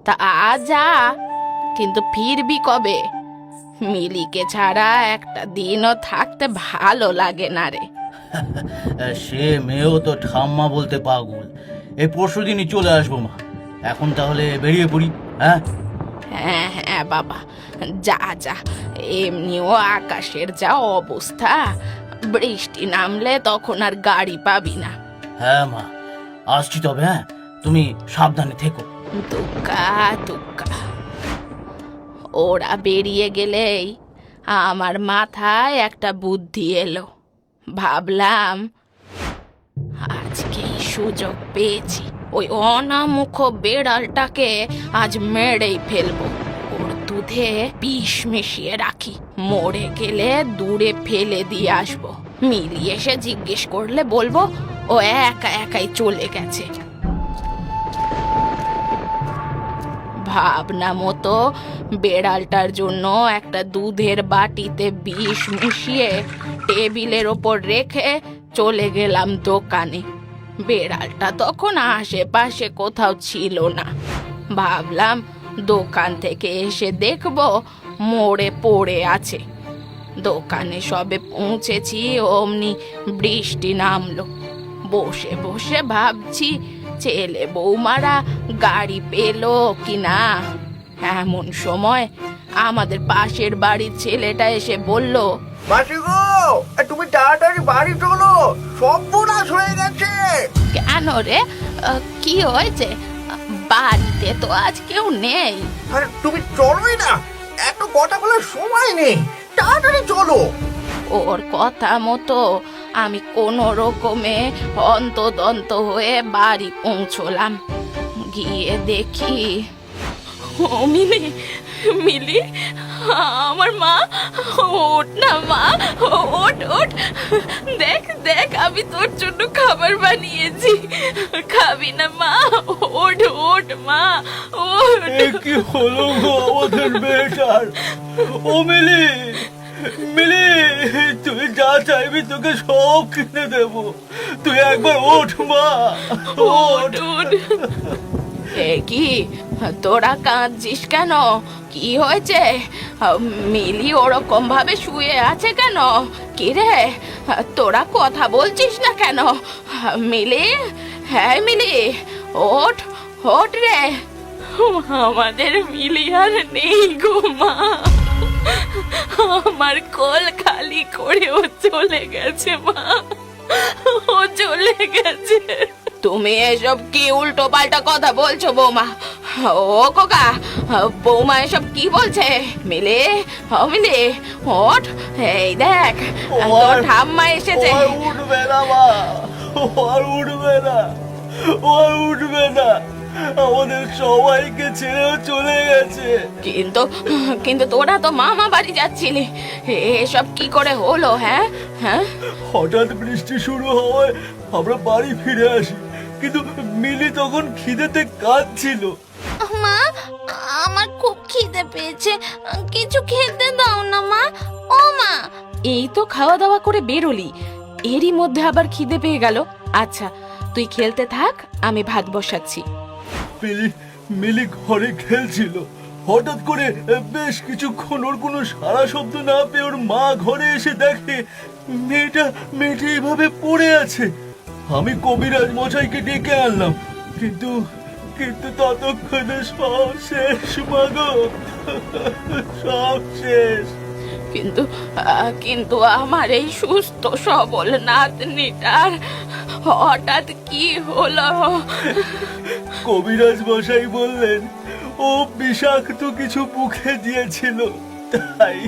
তা যা, কিন্তু ফিরবি কবে? মিলিকে ছাড়া একটা দিনও থাকতে ভালো লাগে না রে। সে মেয়েও তো ঠাম্মা বলতে পাগল। এই পরশু দিনই চলে আসবো মা। এখন তাহলে বেরিয়ে পড়ি। হ্যাঁ হ্যাঁ হ্যাঁ বাবা, যা যা। এমনিও আকাশের যা অবস্থা, বৃষ্টি নামলে তখন আর গাড়ি পাবি না। হ্যাঁ মা, আসছি তবে। হ্যাঁ, তুমি সাবধানে থেকো। দুক্কা দুক্কা। ওরা বেরিয়ে গেলেই আমার মাথায় একটা বুদ্ধি এলো। ভাবলাম আজকেই সুযোগ পেয়েছি, ওই অনামুখ বেড়ালটাকে আজ মেরেই ফেলবো। ওর দুধে বিষ মিশিয়ে রাখি, মরে গেলে দূরে ফেলে দিয়ে আসবো। মিলি এসে জিজ্ঞেস করলে বলবো ও একা একাই চলে গেছে। ভাবনা মতো বেড়ালটার জন্য একটা দুধের বাটিতে বিষ মিশিয়ে টেবিলের ওপর রেখে চলে গেলাম দোকানে। বেড়ালটা তখন আশেপাশে কোথাও ছিল না। ভাবলাম দোকান থেকে এসে দেখবো মরে পড়ে আছে। দোকানে সবে পৌঁছেছি অমনি বৃষ্টি নামলো। বসে বসে ভাবছি ছেলে বৌমারা গাড়ি পেলো কিনা। এমন সময় আমাদের পাশের বাড়ির ছেলেটা এসে বলল, মাসি গো, তুমি তাড়াতাড়ি বাড়ি চলো, সর্বনাশ হয়ে গেছে। কেন রে, কি হয়েছে? বাড়িতে তো আজ কেউ নেই। আরে তুমি চলোই না, এত কথা বলার সময় নেই, তাড়াতাড়ি চলো। ওর কথা মতো আমি কোনো রকমে অন্তদন্ত হয়ে বাড়ি পৌঁছলাম। গিয়ে দেখি ও মিলি, মিলি, আমার মা। ওঠ না মা, ওঠ ওঠ, দেখ দেখ আমি তোর জন্য খাবার বানিয়েছি, খাবি না মা? ওঠ ওঠ মা, ওঠ। কি হলো গো আমাদের মেয়েটার? ও মিলি, মিলি, তুই যা চাইবি তোকে সব কিনে দেবো। তুই একবার ওঠ মা, ওঠ। ওঠ। এ কি, তোরা কাঁদছিস কেন? কি হয়েছে? মিলি ওরকম ভাবে শুয়ে আছে কেন? কি রে, তোরা কথা বলছিস না কেন? মিলি, হ্যাঁ মিলি, ওঠ ওঠ রে। আমাদের মিলি আর নেই গো মা, আমার কোল খালি করে ও চলে গেছে মা, ও চলে গেছে। তুমি এসব কি উল্টো পাল্টা কথা বলছো বৌমা? ও খোকা, বৌমা এসব কি বলছে? মিলে, ও মিলে, ওঠ, এই দেখ তোর ঠাম্মা এসেছে। ও আর উঠবে না মা, ও আর উঠবে না, ও আর উঠবে না। আমাদের সবাইকে ছেড়েও চলে গেছে। কিন্তু কিন্তু তোরা তো মামা বাড়ি যাচ্ছিলি, এসব কি করে হলো? হ্যাঁ হ্যাঁ, হঠাৎ বৃষ্টি শুরু হওয়ায় আমরা বাড়ি ফিরে আসি, কিন্তু মিলি তখন খিদেতে কাঁদছিল। মা, আমার খুব খিদে পেয়েছে, কিছু খেতে দাও না মা। ও মা, এই তো খাওয়া দাওয়া করে বেরোলি, এরই মধ্যে আবার খিদে পেয়ে গেল। আচ্ছা তুই খেলতে থাক, আমি ভাত বসাচ্ছি। মিলি মিলি ঘরে খেলছিল, হঠাৎ করে বেশ কিছুক্ষণ ওর কোনো সারা শব্দ না পেয়ে ওর মা ঘরে এসে দেখে মেয়েটা এইভাবে পড়ে আছে। আমি কবিরাজ মশাইকে ডেকে আনলাম, কিন্তু কিন্তু ততক্ষণে সব শেষ মাগো, সব শেষ। কিন্তু কিন্তু আমার এই সুস্থ সবল নাতনিটার হঠাৎ কি হলো? কবিরাজ মশাই বললেন ও বিষাক্ত কিছু মুখে দিয়েছিল, তাই।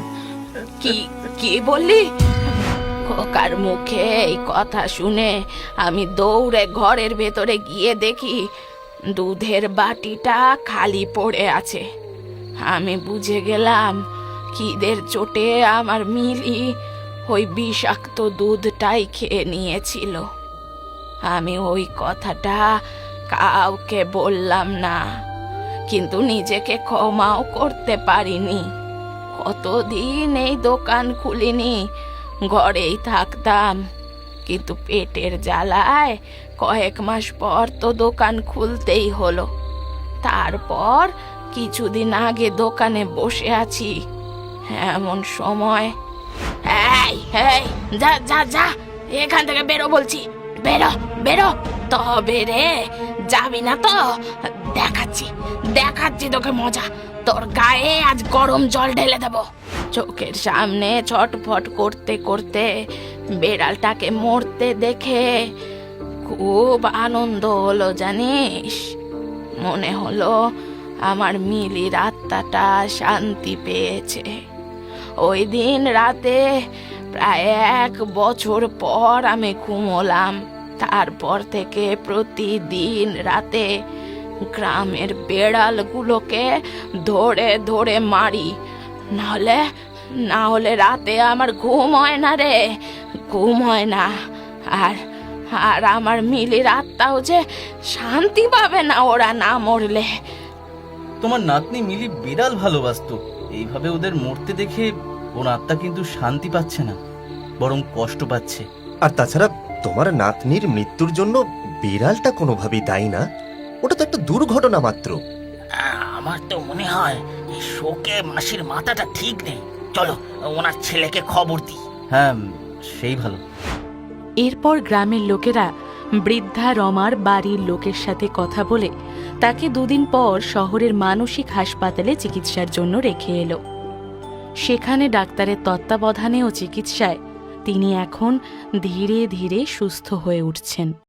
কি কি বললি? খোকার মুখে এই কথা শুনে আমি দৌড়ে ঘরের ভেতরে গিয়ে দেখি দুধের বাটিটা খালি পড়ে আছে। আমি বুঝে গেলাম খিদের চোটে আমার মিলি ওই বিষাক্ত দুধটাই খেয়ে নিয়েছিল। আমি ওই কথাটা কাউকে বললাম না, কিন্তু নিজেকে ক্ষমাও করতে পারিনি। কতদিন এই দোকান খুলিনি, ঘরেই থাকতাম, কিন্তু পেটের জ্বালায় কয়েক মাস পর তো দোকান খুলতেই হলো। তারপর কিছুদিন আগে দোকানে বসে আছি, এমন সময় এই এই যা যা যা, এখান থেকে বেরো বলছি, বেরো বেরো। তবে রে, যাবি না তো? দেখাচ্ছি দেখাচ্ছি তোকে মজা, তোর গায়ে আজ গরম জল ঢেলে দেব। চোখের সামনে ছটফট করতে করতে বেড়ালটাকে মরতে দেখে খুব আনন্দ হলো জানিস। মনে হলো আমার মিলির আত্মাটা শান্তি পেয়েছে। ওই দিন রাতে প্রায় 1 বছর পর আমি ঘুমোলাম। তারপর থেকে প্রতিদিন রাতে গ্রামের বেড়ালগুলোকে ধরে ধরে মারি, না হলে রাতে আমার ঘুম হয় না রে, ঘুম হয় না। আর আর আমার মিলির আত্মাও যে শান্তি পাবে না ওরা না মরলে। তোমার নাতনি মিলি বিড়াল ভালোবাসতো, এইভাবে ওদের মরতে দেখে ওর আত্মা কিন্তু শান্তি পাচ্ছে না, বরং কষ্ট পাচ্ছে। আর তাছাড়া তোমার নাতনির মৃত্যুর জন্য বিড়ালটা কোনোভাবেই দায়ী না, ওটা তো একটা দুর্ঘটনা মাত্র। আমার তো মনে হয় এই শোকে মাসির মাথাটা ঠিক নেই। চলো ওনার ছেলেকে খবর দিই। হ্যাঁ, সেই ভালো। এরপর গ্রামের লোকেরা বৃদ্ধা রমার বাড়ির লোকের সাথে কথা বলে তাকে 2 দিন পর শহরের মানসিক হাসপাতালে চিকিৎসার জন্য রেখে এলো। সেখানে ডাক্তারের তত্ত্বাবধানে ও চিকিৎসায় তিনি এখন ধীরে ধীরে সুস্থ হয়ে উঠছেন।